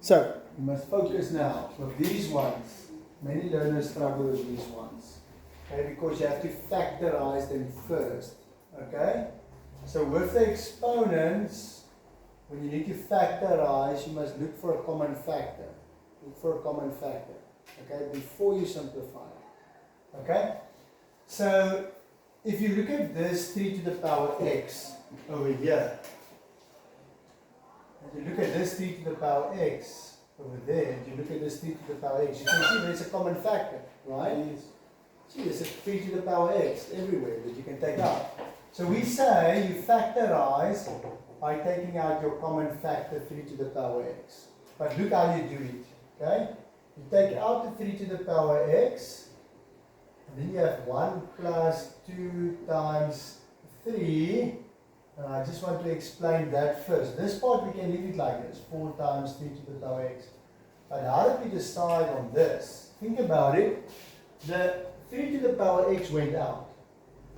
So, you must focus now with these ones. Many learners struggle with these ones. Okay, because you have to factorize them first. Okay? So with the exponents, when you need to factorize, you must look for a common factor. Look for a common factor. Okay, before you simplify. Okay? So, if you look at this 3 to the power x over here, and you look at this 3 to the power x over there, and you look at this 3 to the power x, you can see there's a common factor, right? Yes. See, there's a 3 to the power x everywhere that you can take out. So we say you factorize by taking out your common factor 3 to the power x. But look how you do it, okay? You take out the 3 to the power x, and then you have 1 plus 2 times 3. And I just want to explain that first. This part we can leave it like this, 4 times 3 to the power x. But how did we decide on this? Think about it. The 3 to the power x went out.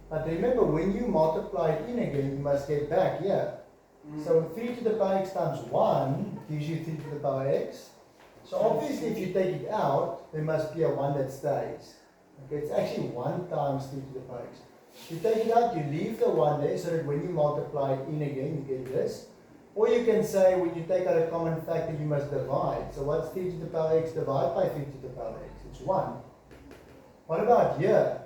But remember, when you multiply it in again, you must get back here. So 3 to the power x times 1 gives you 3 to the power x. So obviously if you take it out, there must be a 1 that stays. Okay, it's actually 1 times 3 to the power x. You take it out, you leave the 1 there, so that when you multiply it in again, you get this. Or you can say, when you take out a common factor, you must divide. So what's 3 to the power x divided by 3 to the power x? It's 1. What about here?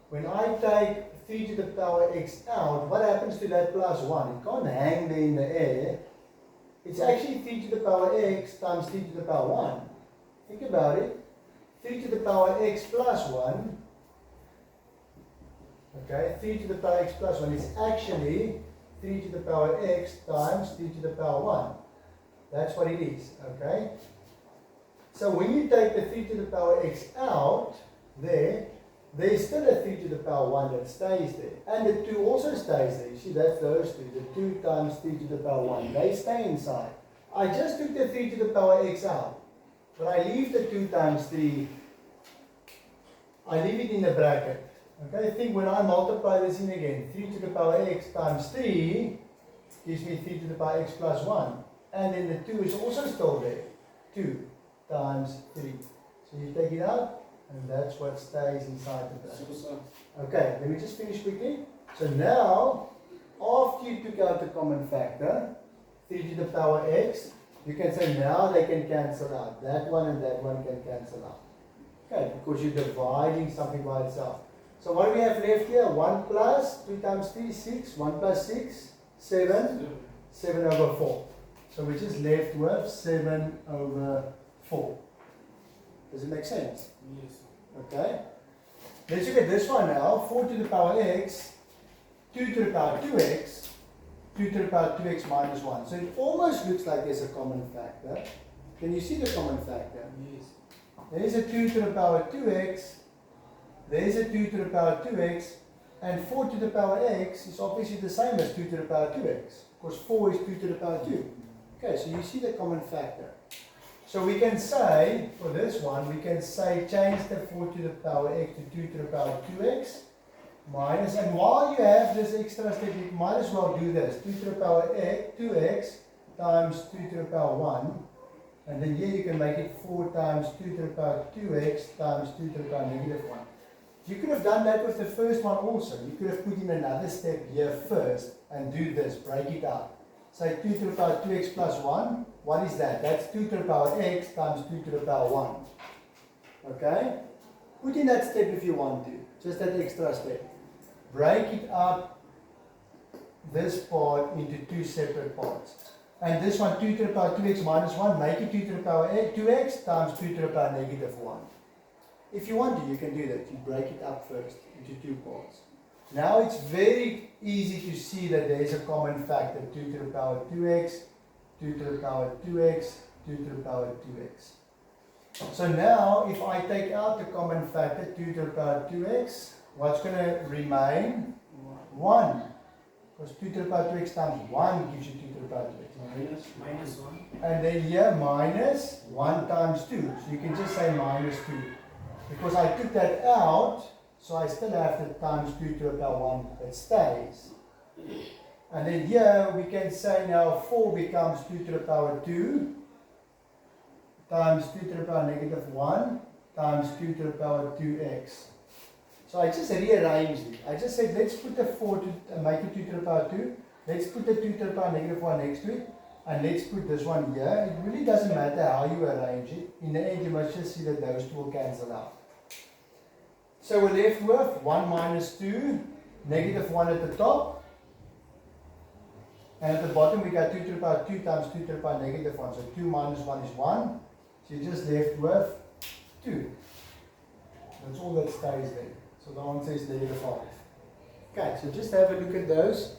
When I take 3 to the power x out, what happens to that plus 1? It can't hang there in the air. It's actually 3 to the power x times 3 to the power 1. Think about it. 3 to the power x plus 1. Okay, 3 to the power x plus 1 is actually 3 to the power x times 3 to the power 1. That's what it is, okay? So when you take the 3 to the power x out, there's still a 3 to the power 1 that stays there. And the 2 also stays there. You see, that's those two. The 2 times 3 to the power 1. They stay inside. I just took the 3 to the power x out. But I leave the 2 times 3. I leave it in the bracket. Okay, think when I multiply this in again, 3 to the power x times 3 gives me 3 to the power x plus 1. And then the 2 is also still there. 2 times 3. So you take it out, and that's what stays inside the bracket. Okay, let me just finish quickly. So now, after you took out the common factor, 3 to the power x, you can say now they can cancel out. That one and that one can cancel out. Okay, because you're dividing something by itself. So what do we have left here? 1 plus 2 times 3, 6. 1 plus 6, 7. 7 over 4. So we're just left with 7 over 4. Does it make sense? Yes. Okay. Let's look at this one now. 4 to the power x, 2 to the power 2x, 2 to the power 2x minus 1. So it almost looks like there's a common factor. Can you see the common factor? Yes. There's a 2 to the power 2x. There's a 2 to the power 2x, and 4 to the power x is obviously the same as 2 to the power 2x, because 4 is 2 to the power 2. Okay, so you see the common factor. So we can say, for this one, we can say change the 4 to the power x to 2 to the power 2x, minus, and while you have this extra step, you might as well do this, 2 to the power 2x times 2 to the power 1, and then here you can make it 4 times 2 to the power 2x times 2 to the power negative 1. You could have done that with the first one also. You could have put in another step here first and do this, break it up. Say 2 to the power 2x plus 1. What is that? That's 2 to the power x times 2 to the power 1. Okay? Put in that step if you want to. Just that extra step. Break it up, this part, into 2 separate parts. And this one, 2 to the power 2x minus 1, make it 2 to the power 2x times 2 to the power negative 1. If you want to, you can do that. You break it up first into 2 parts. Now it's very easy to see that there is a common factor. 2 to the power 2x, 2 to the power 2x, 2 to the power 2x. So now, if I take out the common factor, 2 to the power 2x, what's going to remain? 1. Because 2 to the power 2x times 1 gives you 2 to the power 2x. Minus 1. And then here, minus 1 times 2. So you can just say minus 2. Because I took that out, so I still have the times 2 to the power 1 that stays. And then here we can say now 4 becomes 2 to the power 2. times 2 to the power negative 1 times 2 to the power 2x. So I just rearranged it. I just said let's put the 4 to make it 2 to the power 2. Let's put the 2 to the power negative 1 next to it. And let's put this one here. It really doesn't matter how you arrange it. In the end, you must just see that those two will cancel out. So we're left with 1 minus 2, negative 1 at the top. And at the bottom we got 2 to the power 2 times 2 to the power negative 1. So 2 minus 1 is 1. So you're just left with 2. That's all that stays there. So the answer is negative 5. Okay, so just have a look at those.